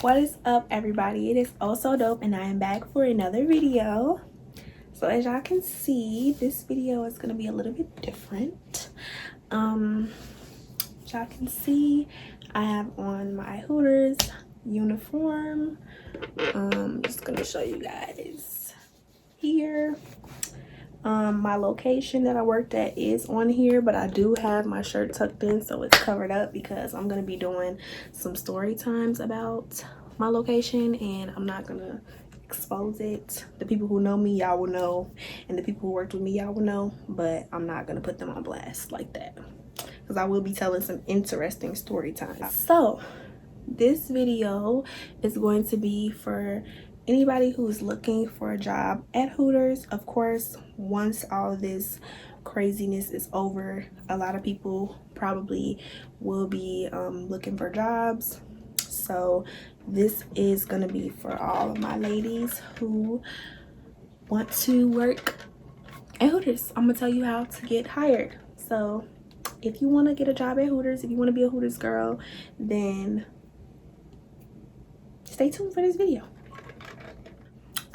What is up, everybody? It is Also Dope, and I am back for another video. So as y'all can see, this video is gonna be a little bit different. Y'all can see I have on my Hooters uniform. Just gonna show you guys here. My location that I worked at is on here, but I do have my shirt tucked in, so it's covered up because I'm gonna be doing some story times about my location, and I'm not gonna expose it. The people who know me, y'all will know, and the people who worked with me, y'all will know, but I'm not gonna put them on blast like that because I will be telling some interesting story times. So this video is going to be for anybody who's looking for a job at Hooters. Of course, once all of this craziness is over, a lot of people probably will be looking for jobs. So this is gonna be for all of my ladies who want to work at Hooters. I'm gonna tell you how to get hired. So if you want to get a job at Hooters, if you want to be a Hooters girl, then stay tuned for this video.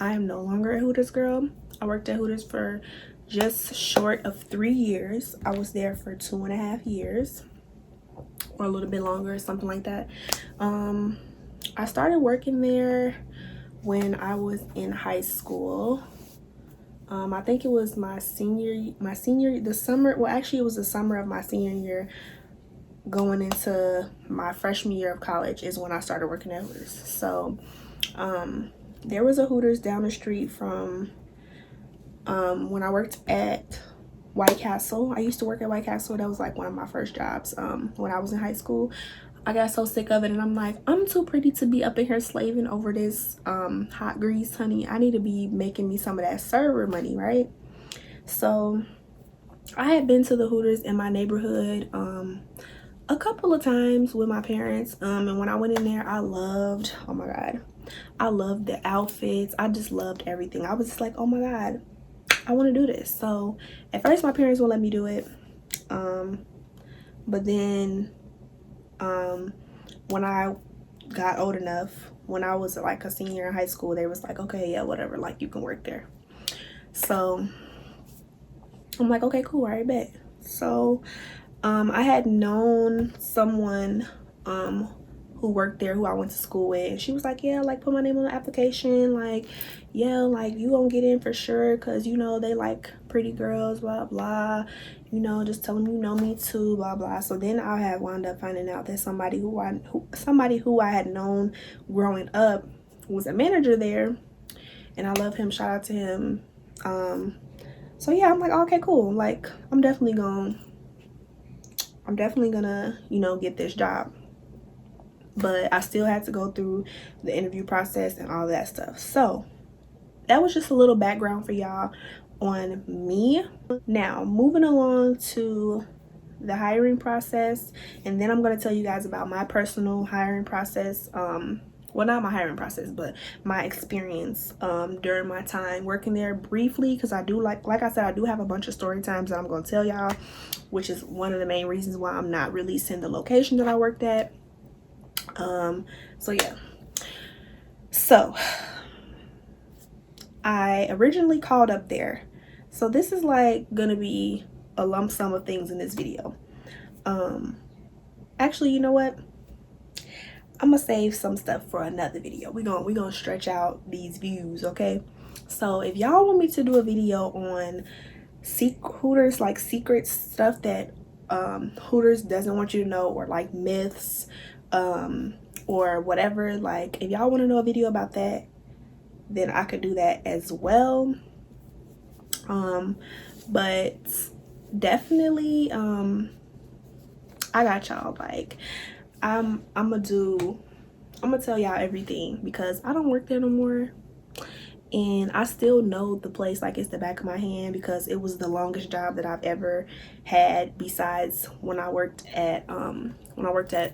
I am no longer a Hooters girl. I worked at Hooters for just short of 3 years. I was there for 2.5 years, or a little bit longer, something like that. I started working there when I was in high school. I think it was the summer. Well, actually, it was the summer of my senior year, going into my freshman year of college is when I started working at Hooters. So there was a Hooters down the street from when I worked at White Castle. I used to work at White Castle. That was like one of my first jobs when I was in high school. I got so sick of it, and I'm like, I'm too pretty to be up in here slaving over this hot grease, honey. I need to be making me some of that server money, right? So I had been to the Hooters in my neighborhood a couple of times with my parents, and when I went in there, I loved, oh my god, I loved the outfits. I just loved everything. I was just like, oh my god, I want to do this. So at first my parents wouldn't let me do it, but then when I got old enough, when I was like a senior in high school, they was like, okay, yeah, whatever, like you can work there. So I'm like, okay, cool, all right, bet. So I had known someone who worked there, who I went to school with, and she was like, yeah, like put my name on the application, like, yeah, like you gonna get in for sure, because you know they like pretty girls, blah blah, you know, just tell them you know me too, blah blah. So then I had wound up finding out that somebody who I had known growing up was a manager there, and I love him, shout out to him. So yeah, I'm like, okay, cool, like I'm definitely gonna you know, get this job. But I still had to go through the interview process and all that stuff. So that was just a little background for y'all on me. Now moving along to the hiring process, and then I'm going to tell you guys about my personal hiring process. Well, not my hiring process, but my experience during my time working there briefly, because I do like I said, I do have a bunch of story times that I'm going to tell y'all, which is one of the main reasons why I'm not releasing the location that I worked at. So yeah, so I originally called up there. So this is like gonna be a lump sum of things in this video. Actually, you know what, I'm gonna save some stuff for another video. We're gonna stretch out these views, okay? So if y'all want me to do a video on Hooters, like secret stuff that Hooters doesn't want you to know, or like myths, or whatever, like if y'all want to know a video about that, then I could do that as well. But definitely I got y'all. Like I'm gonna tell y'all everything, because I don't work there no more, and I still know the place like it's the back of my hand, because it was the longest job that I've ever had, besides when I worked at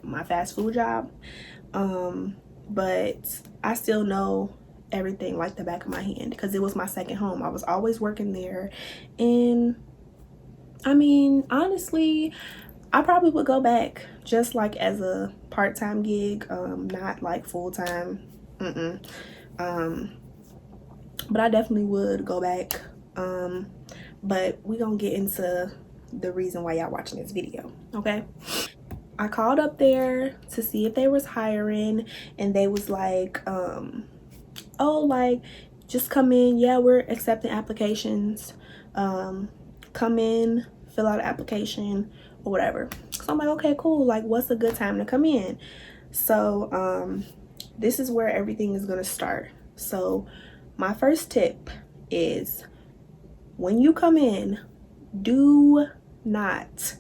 my fast food job. But I still know everything like the back of my hand, because it was my second home. I was always working there, and I mean, honestly, I probably would go back just like as a part-time gig, not like full-time. But I definitely would go back. But we gonna get into the reason why y'all watching this video, okay? I called up there to see if they was hiring, and they was like, oh, like, just come in. Yeah, we're accepting applications. Come in, fill out an application or whatever. So I'm like, okay, cool. Like, what's a good time to come in? So this is where everything is gonna start. So my first tip is, when you come in, do not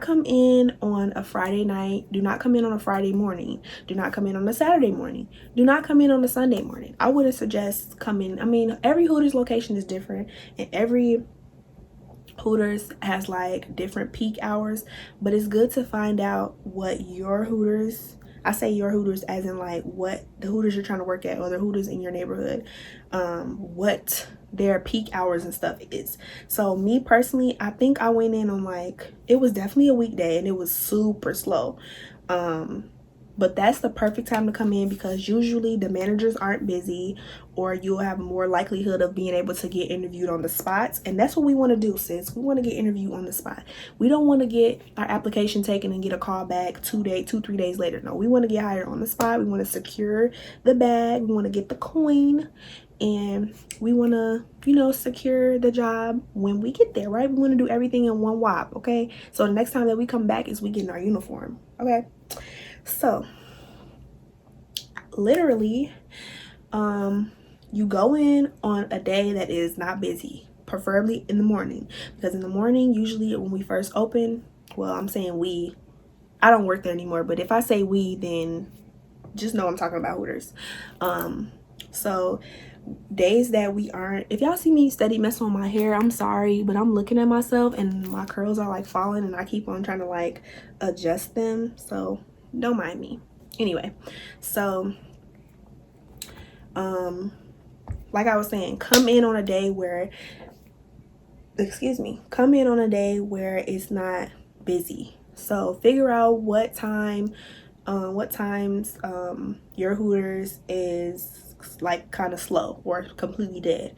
come in on a Friday night. Do not come in on a Friday morning. Do not come in on a Saturday morning. Do not come in on a Sunday morning. I wouldn't suggest coming. I mean, every Hooters location is different, and every Hooters has like different peak hours, but it's good to find out what your Hooters, I say your Hooters as in like what the Hooters you're trying to work at, or the Hooters in your neighborhood, what their peak hours and stuff is. So me personally, I think I went in on like, it was definitely a weekday and it was super slow. But that's the perfect time to come in, because usually the managers aren't busy, or you'll have more likelihood of being able to get interviewed on the spots. And that's what we want to do, sis. We want to get interviewed on the spot. We don't want to get our application taken and get a call back 3 days later. No, we want to get hired on the spot. We want to secure the bag. We want to get the coin, and we want to, you know, secure the job when we get there, right? We want to do everything in one whop, okay? So the next time that we come back is we get in our uniform, okay? So literally, you go in on a day that is not busy, preferably in the morning, because in the morning, usually when we first open, well, I'm saying we, I don't work there anymore, but if I say we, then just know I'm talking about Hooters. So days that we aren't, if y'all see me steady messing with my hair, I'm sorry, but I'm looking at myself and my curls are like falling, and I keep on trying to like adjust them, so don't mind me. Anyway, so like I was saying, come in on a day where, come in on a day where it's not busy. So figure out what times your Hooters is like kind of slow or completely dead,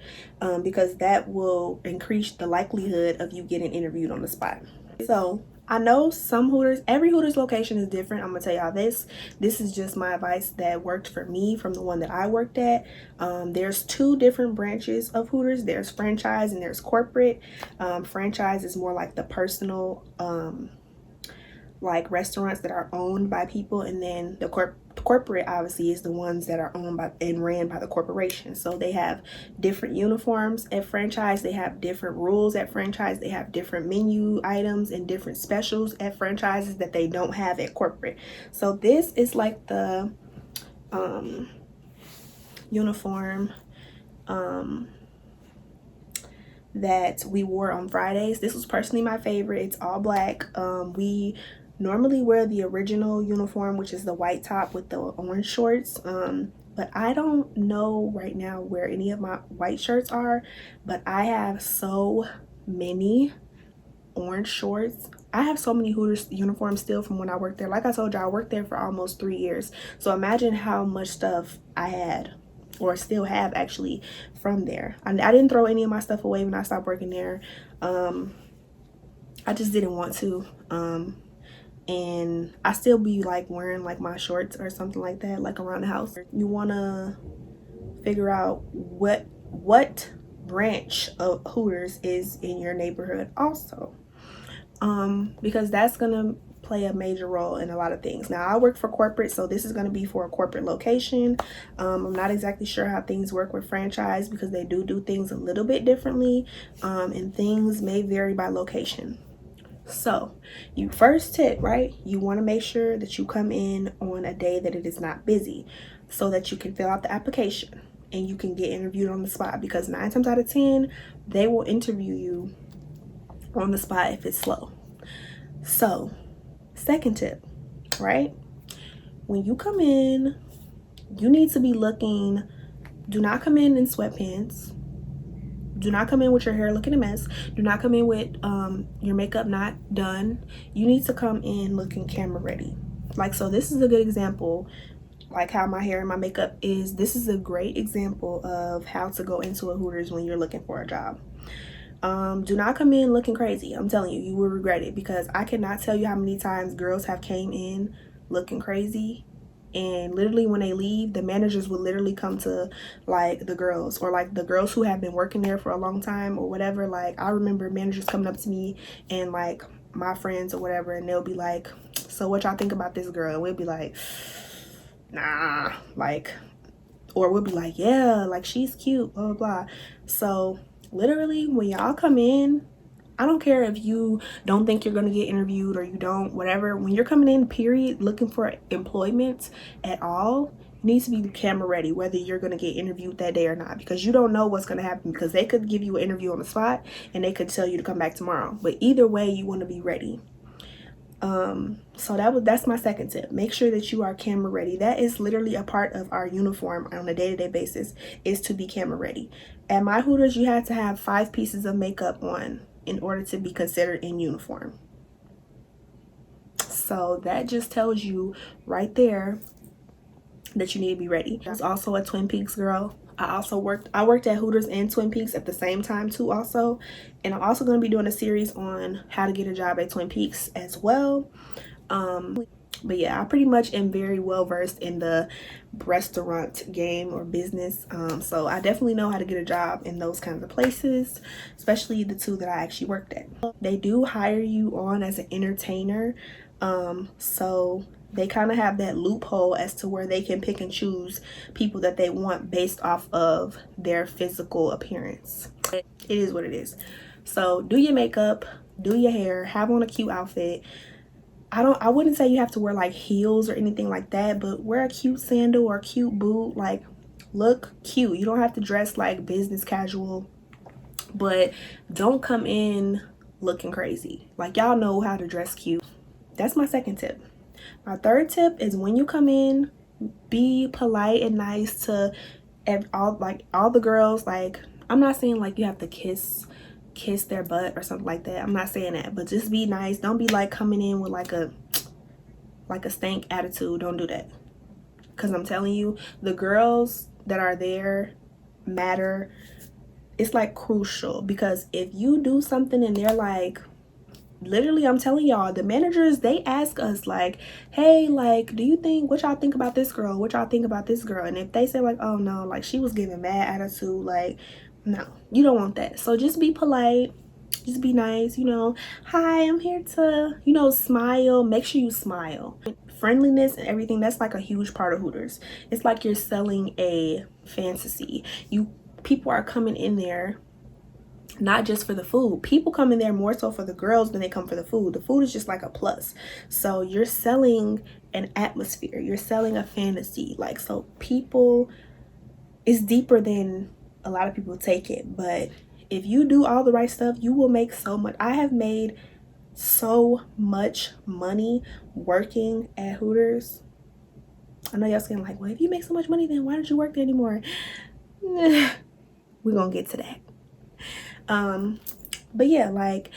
because that will increase the likelihood of you getting interviewed on the spot. So I know some Hooters, every Hooters location is different. I'm gonna tell y'all this is just my advice that worked for me from the one that I worked at. There's two different branches of Hooters. There's franchise and there's corporate. Franchise is more like the personal like restaurants that are owned by people, and then the corporate obviously is the ones that are owned by and ran by the corporation. So they have different uniforms at franchise, they have different rules at franchise, they have different menu items and different specials at franchises that they don't have at corporate. So this is like the uniform that we wore on Fridays. This was personally my favorite. It's all black. We normally wear the original uniform, which is the white top with the orange shorts, but I don't know right now where any of my white shirts are, but I have so many orange shorts. I have so many Hooters uniforms still from when I worked there. Like I told you, I worked there for almost 3 years, so imagine how much stuff I had, or still have actually, from there. I didn't throw any of my stuff away when I stopped working there. I just didn't want to, and I still be like wearing like my shorts or something like that, like around the house. You want to figure out what branch of Hooters is in your neighborhood also, because that's gonna play a major role in a lot of things. Now I work for corporate, so this is going to be for a corporate location. I'm not exactly sure how things work with franchise, because they do things a little bit differently, and things may vary by location. So you first tip, right, you want to make sure that you come in on a day that it is not busy, so that you can fill out the application and you can get interviewed on the spot, because 9 times out of 10 they will interview you on the spot if it's slow. So second tip, right, when you come in, you need to be looking, do not come in sweatpants, do not come in with your hair looking a mess, do not come in with your makeup not done. You need to come in looking camera ready. Like, so this is a good example, like how my hair and my makeup is. This is a great example of how to go into a Hooters when you're looking for a job. Do not come in looking crazy. I'm telling you, you will regret it, because I cannot tell you how many times girls have came in looking crazy, and literally when they leave, the managers will literally come to like the girls, or like the girls who have been working there for a long time or whatever. Like, I remember managers coming up to me and like my friends or whatever, and they'll be like, so what y'all think about this girl? And we'll be like, nah, like, or we'll be like, yeah, like she's cute, blah blah blah. So literally when y'all come in, I don't care if you don't think you're gonna get interviewed or you don't, whatever. When you're coming in, period, looking for employment at all, you need to be camera ready, whether you're gonna get interviewed that day or not, because you don't know what's gonna happen, because they could give you an interview on the spot and they could tell you to come back tomorrow. But either way, you want to be ready. So that's my second tip. Make sure that you are camera ready. That is literally a part of our uniform on a day-to-day basis, is to be camera ready. At my Hooters, you had to have 5 pieces of makeup on in order to be considered in uniform. So that just tells you right there that you need to be ready. I was also a Twin Peaks girl. I worked at Hooters and Twin Peaks at the same time too also. And I'm also going to be doing a series on how to get a job at Twin Peaks as well. But yeah, I pretty much am very well versed in the restaurant game or business. So I definitely know how to get a job in those kinds of places, especially the 2 that I actually worked at. They do hire you on as an entertainer. So they kind of have that loophole as to where they can pick and choose people that they want based off of their physical appearance. It is what it is. So do your makeup, do your hair, have on a cute outfit. I wouldn't say you have to wear like heels or anything like that, but wear a cute sandal or a cute boot. Like, look cute. You don't have to dress like business casual, but don't come in looking crazy. Like, y'all know how to dress cute. That's my second tip. My third tip is, when you come in, be polite and nice to all the girls. Like, I'm not saying like you have to kiss their butt or something like that. I'm not saying that, but just be nice. Don't be like coming in with like a stank attitude. Don't do that, because I'm telling you, the girls that are there matter. It's like crucial, because if you do something and they're like, literally, I'm telling y'all, the managers, they ask us like, hey, like, what y'all think about this girl? What y'all think about this girl? And if they say like, oh no, like she was giving bad attitude, like, no, you don't want that. So just be polite, just be nice, you know, hi, I'm here to, you know, smile. Make sure you smile. Friendliness and everything, that's like a huge part of Hooters. It's like you're selling a fantasy. People are coming in there not just for the food. People come in there more so for the girls than they come for the food. The food is just like a plus. So you're selling an atmosphere, you're selling a fantasy. Like, so people, it's deeper than a lot of people take it. But if you do all the right stuff, you will make so much. I have made so much money working at Hooters. I know y'all saying like, well, if you make so much money, then why don't you work there anymore? We're gonna get to that. But yeah, like,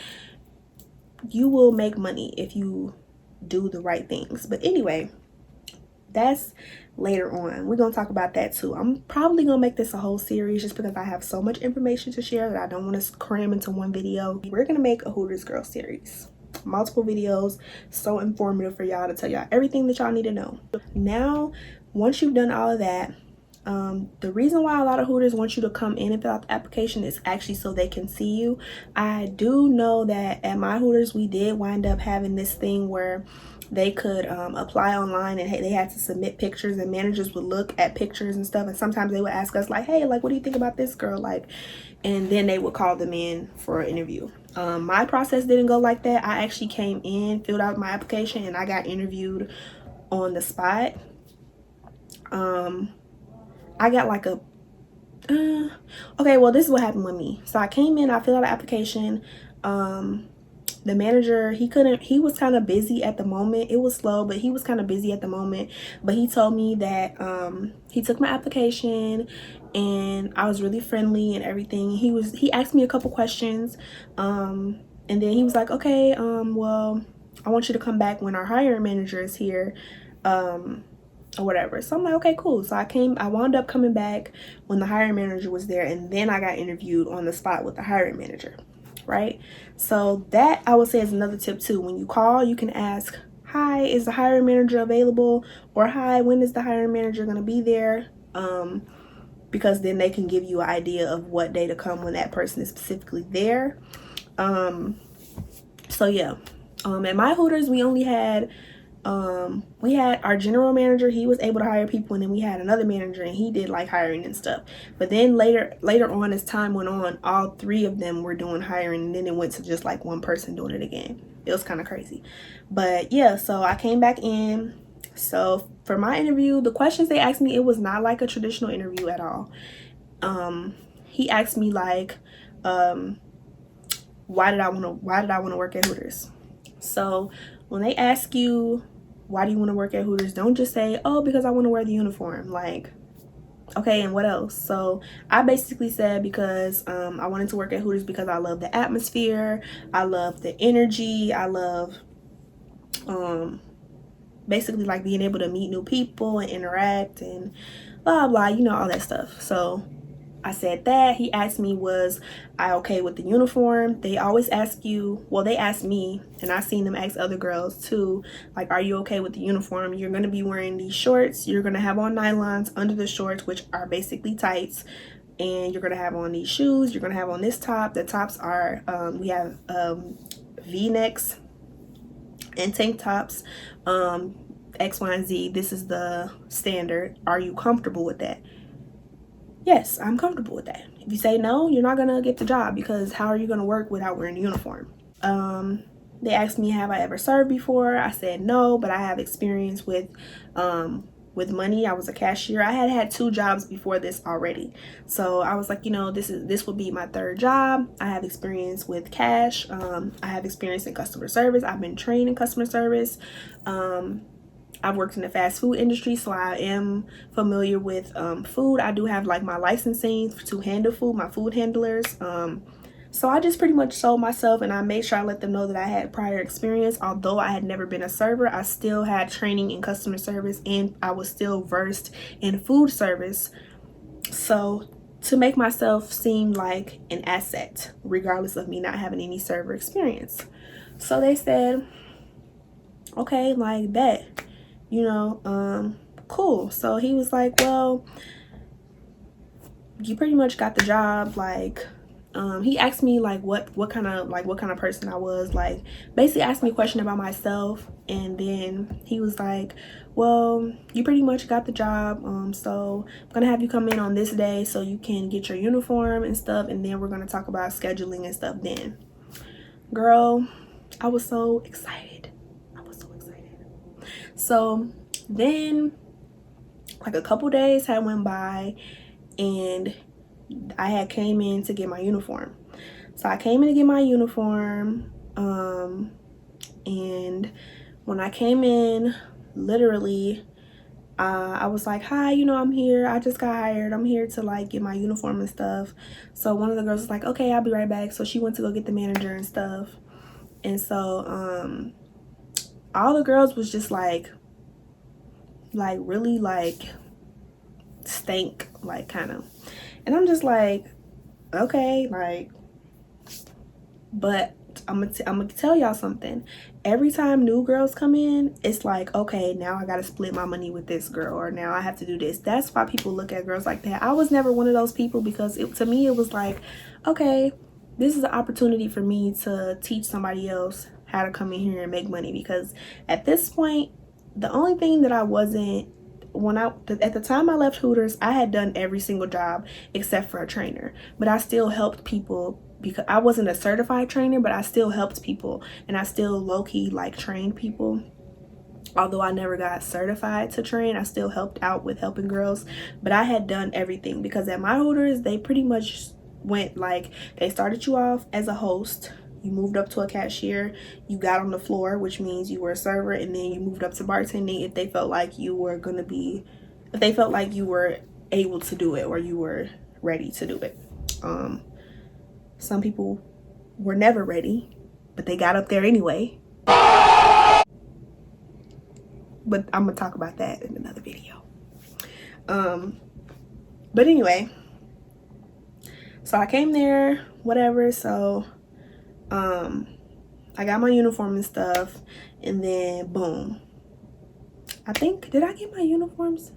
you will make money if you do the right things. But anyway, that's later on. We're gonna talk about that too. I'm probably gonna make this a whole series, just because I have so much information to share that I don't want to cram into one video. We're gonna make a Hooters girl series, multiple videos, so informative for y'all, to tell y'all everything that y'all need to know. Now, once you've done all of that, the reason why a lot of Hooters want you to come in and fill out the application is actually so they can see you. I do know that at my Hooters, we did wind up having this thing where they could apply online, and they had to submit pictures, and managers would look at pictures and stuff, and sometimes they would ask us like, hey, like, what do you think about this girl, like, and then they would call them in for an interview. My process didn't go like that. I actually came in, filled out my application, and I got interviewed on the spot. I got like a okay, well, this is what happened with me. So I came in, I filled out the application. The manager, he was kind of busy at the moment. It was slow, but he was kind of busy at the moment. But he told me that he took my application, and I was really friendly and everything. He asked me a couple questions, and then he was like, okay, well, I want you to come back when our hiring manager is here, or whatever. So I'm like, okay, cool. So I wound up coming back when the hiring manager was there, and then I got interviewed on the spot with the hiring manager, right? So that, I would say, is another tip too. When you call, you can ask, hi, is the hiring manager available? Or hi, when is the hiring manager going to be there? Because then they can give you an idea of what day to come when that person is specifically there. So yeah, at my Hooters, we only had we had our general manager. He was able to hire people, and then we had another manager, and he did like hiring and stuff. But then later on, as time went on, all three of them were doing hiring, and then it went to just like one person doing it again. It was kind of crazy. But yeah, so I came back in. So for my interview, the questions they asked me, it was not like a traditional interview at all. He asked me like, why did I want to work at Hooters? So when they ask you, why do you want to work at Hooters, don't just say, oh, because I want to wear the uniform. Like, okay, and what else? So I basically said because I wanted to work at Hooters because I love the atmosphere, I love the energy, I love basically like being able to meet new people and interact and blah blah, you know, all that stuff. So I said that. He asked me, was I okay with the uniform? They always ask you, well, they asked me, and I seen them ask other girls too, like, are you okay with the uniform? You're going to be wearing these shorts. You're going to have on nylons under the shorts, which are basically tights. And you're going to have on these shoes. You're going to have on this top. The tops are, we have V-necks and tank tops, X, Y, and Z. This is the standard. Are you comfortable with that? Yes, I'm comfortable with that. If you say no, you're not gonna get the job, because how are you gonna work without wearing a uniform? They asked me, have I ever served before? I said no, but I have experience with money. I was a cashier. I had 2 jobs before this already. So I was like, you know, this will be my 3rd job. I have experience with cash. I have experience in customer service. I've been trained in customer service. I've worked in the fast food industry, so I am familiar with food. I do have like my licensing to handle food, my food handlers. So I just pretty much sold myself, and I made sure I let them know that I had prior experience. Although I had never been a server, I still had training in customer service, and I was still versed in food service. So to make myself seem like an asset, regardless of me not having any server experience. So they said, okay, like bet. You know, cool. So he was like, well, you pretty much got the job. Like, he asked me like what kind of person I was, like basically asked me a question about myself, and then he was like, well, you pretty much got the job, so I'm gonna have you come in on this day so you can get your uniform and stuff, and then we're gonna talk about scheduling and stuff then. Girl, I was so excited. So then like a couple days had went by, and I had came in to get my uniform. So I came in to get my uniform, and when I came in, literally I was like, hi, you know, I'm here, I just got hired, I'm here to like get my uniform and stuff. So one of the girls was like, okay, I'll be right back. So she went to go get the manager and stuff. And so all the girls was just like really like stank, like kind of, and I'm just like, okay, like, but I'm gonna tell y'all something. Every time new girls come in, it's like, okay, now I gotta split my money with this girl, or now I have to do this. That's why people look at girls like that. I was never one of those people, because to me it was like, okay, this is an opportunity for me to teach somebody else how to come in here and make money. Because at this point, the only thing that I wasn't, at the time I left Hooters, I had done every single job except for a trainer, but I still helped people, because I wasn't a certified trainer, but I still helped people, and I still low-key like trained people. Although I never got certified to train, I still helped out with helping girls. But I had done everything, because at my Hooters, they pretty much went like, they started you off as a host, you moved up to a cashier, you got on the floor, which means you were a server, and then you moved up to bartending if they felt like you were if they felt like you were able to do it, or you were ready to do it. Some people were never ready, but they got up there anyway. but I'm gonna talk about that in another video. But anyway, so I came there, whatever. So I got my uniform and stuff, and then boom, I think, did I get my uniforms?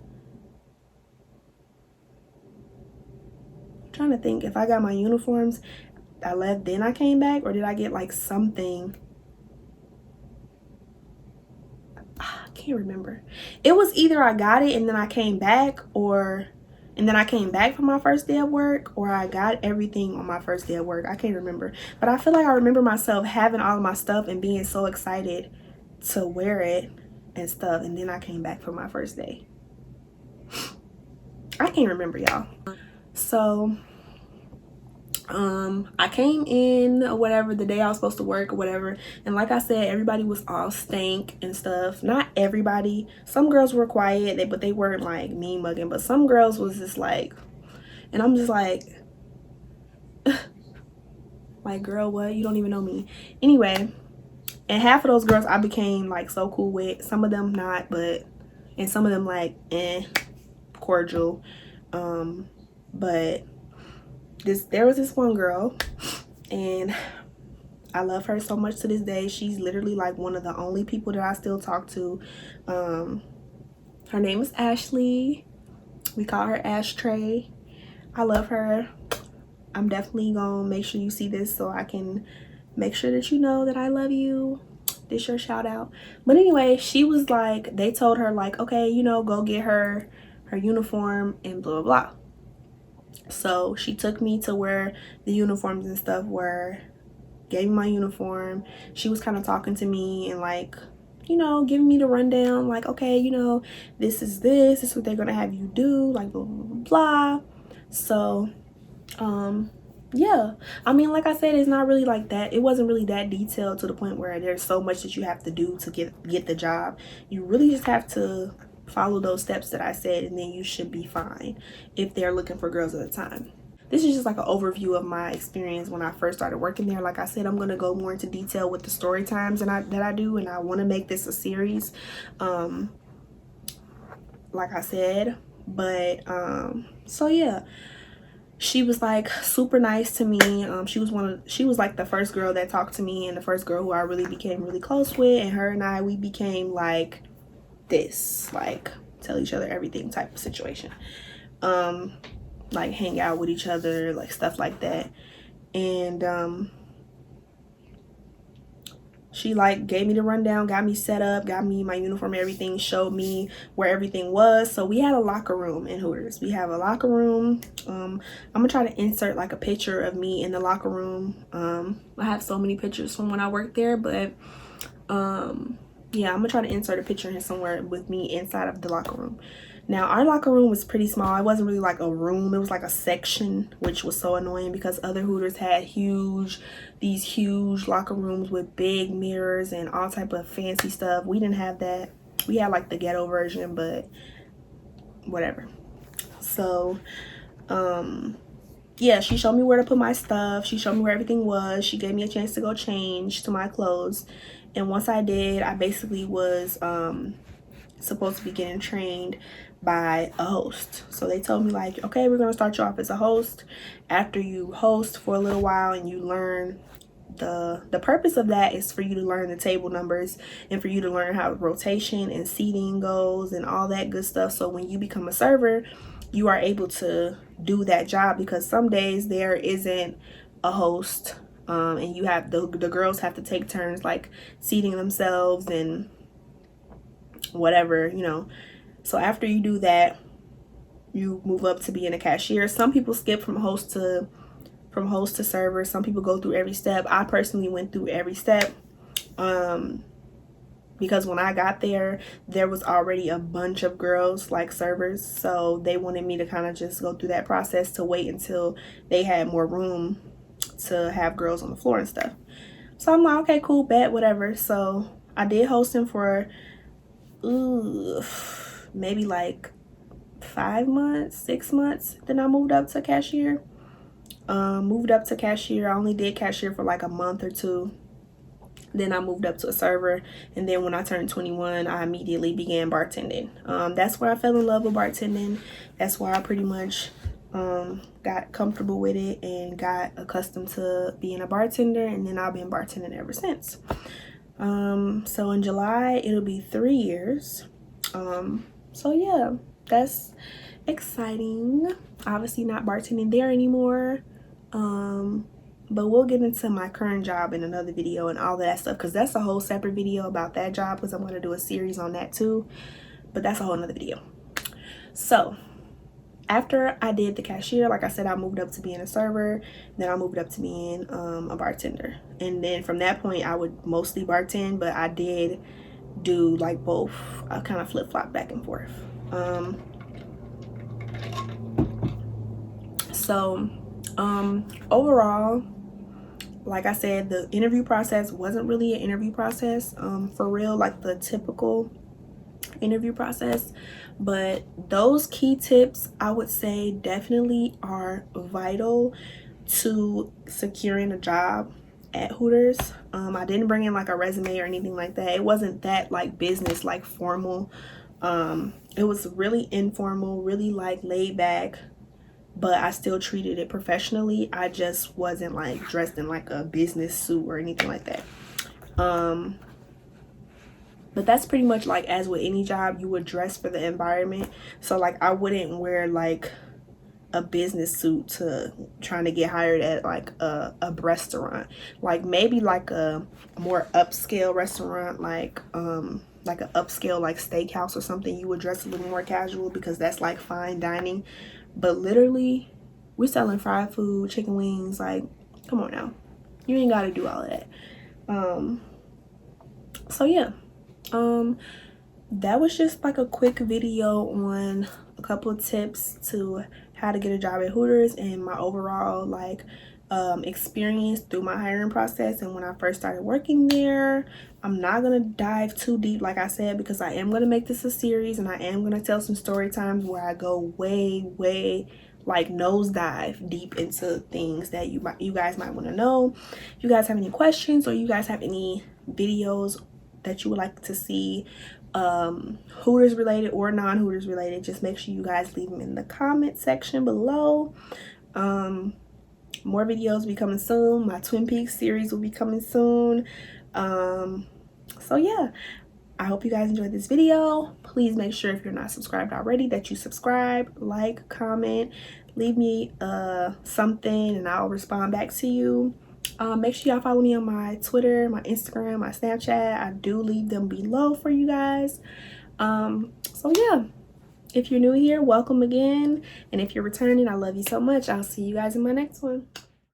I'm trying to think if I got my uniforms, I left, then I came back, or did I get like something? I can't remember. It was either I got it and then I came back, and then I came back for my first day of work, or I got everything on my first day of work. I can't remember, but I feel like I remember myself having all of my stuff and being so excited to wear it and stuff, and then I came back for my first day. I can't remember, y'all. So I came in or whatever the day I was supposed to work or whatever, and like I said, everybody was all stank and stuff. Not everybody, some girls were quiet, but they weren't like mean mugging, but some girls was just like, and I'm just like like, girl, what? You don't even know me. Anyway, and half of those girls I became like so cool with, some of them not, but, and some of them like cordial. But there was this one girl, and I love her so much to this day. She's literally like one of the only people that I still talk to. Her name is Ashley. We call her Ashtray. I love her. I'm definitely gonna make sure you see this so I can make sure that you know that I love you. This your shout out. But anyway, she was like, they told her like, okay, you know, go get her uniform and blah blah blah. So she took me to where the uniforms and stuff were, gave me my uniform. She was kind of talking to me and like, you know, giving me the rundown, like, okay, you know, this is what they're gonna have you do, like blah blah blah blah. So yeah, I mean, like I said, it's not really like that. It wasn't really that detailed to the point where there's so much that you have to do to get the job. You really just have to follow those steps that I said, and then you should be fine if they're looking for girls at the time. This is just like an overview of my experience when I first started working there. Like I said, I'm going to go more into detail with the story times that I do, and I want to make this a series, like I said. But so yeah, she was like super nice to me. She was like the first girl that talked to me, and the first girl who I really became really close with, and her and I, we became like this, like tell each other everything type of situation, like hang out with each other, like stuff like that. And she like gave me the rundown, got me set up, got me my uniform, everything, showed me where everything was. So we had a locker room in Hooters. We have a locker room. I'm gonna try to insert like a picture of me in the locker room. I have so many pictures from when I worked there, but yeah, I'm gonna try to insert a picture here somewhere with me inside of the locker room. Now, our locker room was pretty small. It wasn't really like a room. It was like a section, which was so annoying because other Hooters had these huge locker rooms with big mirrors and all type of fancy stuff. We didn't have that. We had like the ghetto version, but whatever. So, yeah, she showed me where to put my stuff. She showed me where everything was. She gave me a chance to go change to my clothes. And once I did, I basically was supposed to be getting trained by a host. So they told me like, okay, we're gonna start you off as a host. After you host for a little while and you learn, the purpose of that is for you to learn the table numbers and for you to learn how rotation and seating goes and all that good stuff. So when you become a server, you are able to do that job, because some days there isn't a host, and you have the girls have to take turns like seating themselves and whatever, you know. So after you do that, you move up to being a cashier. Some people skip from host to server. Some people go through every step. I personally went through every step, because when I got there was already a bunch of girls like servers, so they wanted me to kind of just go through that process to wait until they had more room to have girls on the floor and stuff. So I'm like, okay, cool, bet, whatever. So I did hosting for maybe like 5 months, 6 months. Then I moved up to cashier. I only did cashier for like a month or two. Then I moved up to a server, and then when I turned 21, I immediately began bartending. That's where I fell in love with bartending. That's where I pretty much got comfortable with it and got accustomed to being a bartender, and then I've been bartending ever since. So in July it'll be 3 years. So yeah, that's exciting. Obviously not bartending there anymore, but we'll get into my current job in another video and all of that stuff, because that's a whole separate video about that job, because I'm going to do a series on that too, but that's a whole nother video. So after I did the cashier, like I said, I moved up to being a server, then I moved up to being a bartender, and then from that point I would mostly bartend, but I did do like both. I kind of flip-flop back and forth. Overall, like I said, the interview process wasn't really an interview process for real, like the typical interview process, but those key tips I would say definitely are vital to securing a job at Hooters. I didn't bring in like a resume or anything like that. It wasn't that like business, like formal. It was really informal, really like laid back, but I still treated it professionally. I just wasn't like dressed in like a business suit or anything like that. But that's pretty much like as with any job, you would dress for the environment. So like I wouldn't wear like a business suit to trying to get hired at like a restaurant. Like maybe like a more upscale restaurant, like an upscale like steakhouse or something, you would dress a little more casual because that's like fine dining. But literally we're selling fried food, chicken wings, like come on now, you ain't got to do all of that. So yeah, that was just like a quick video on a couple of tips to how to get a job at Hooters and my overall like experience through my hiring process and when I first started working there. I'm not gonna dive too deep, like I said, because I am gonna make this a series, and I am gonna tell some story times where I go way like nosedive deep into things that you guys might want to know. If you guys have any questions or you guys have any videos that you would like to see, Hooters related or non-Hooters related, just make sure you guys leave them in the comment section below. More videos will be coming soon. My Twin Peaks series will be coming soon. So yeah, I hope you guys enjoyed this video. Please make sure if you're not subscribed already that you subscribe, like, comment, leave me something and I'll respond back to you. Make sure y'all follow me on my Twitter, my Instagram, my Snapchat. I do leave them below for you guys. So yeah, if you're new here, welcome again, and if you're returning, I love you so much. I'll see you guys in my next one.